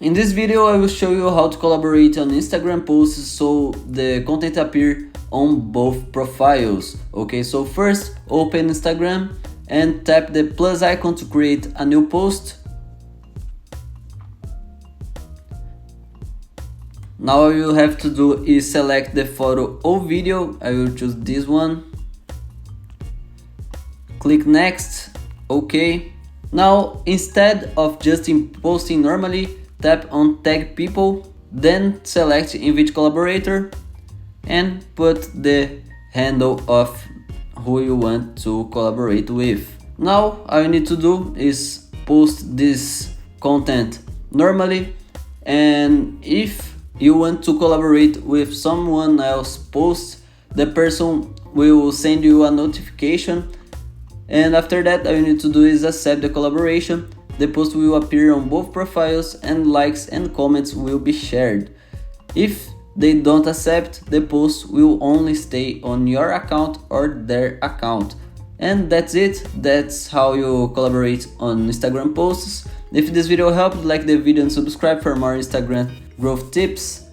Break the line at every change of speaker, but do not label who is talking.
In this video, I will show you how to collaborate on Instagram posts so the content appear on both profiles. Okay, so first open Instagram and tap the plus icon to create a new post. Now all you have to do is select the photo or video. I will choose this one. Click next. Okay. Now instead of just posting normally, tap on tag people, then select in which collaborator and put the handle of who you want to collaborate with. Now all you need to do is post this content normally, and if you want to collaborate with someone else post, the person will send you a notification, and after that all you need to do is accept the collaboration. The post will appear on both profiles and likes and comments will be shared. If they don't accept, the post will only stay on your account or their account. And that's it. That's how you collaborate on Instagram posts. If this video helped, like the video and subscribe for more Instagram growth tips.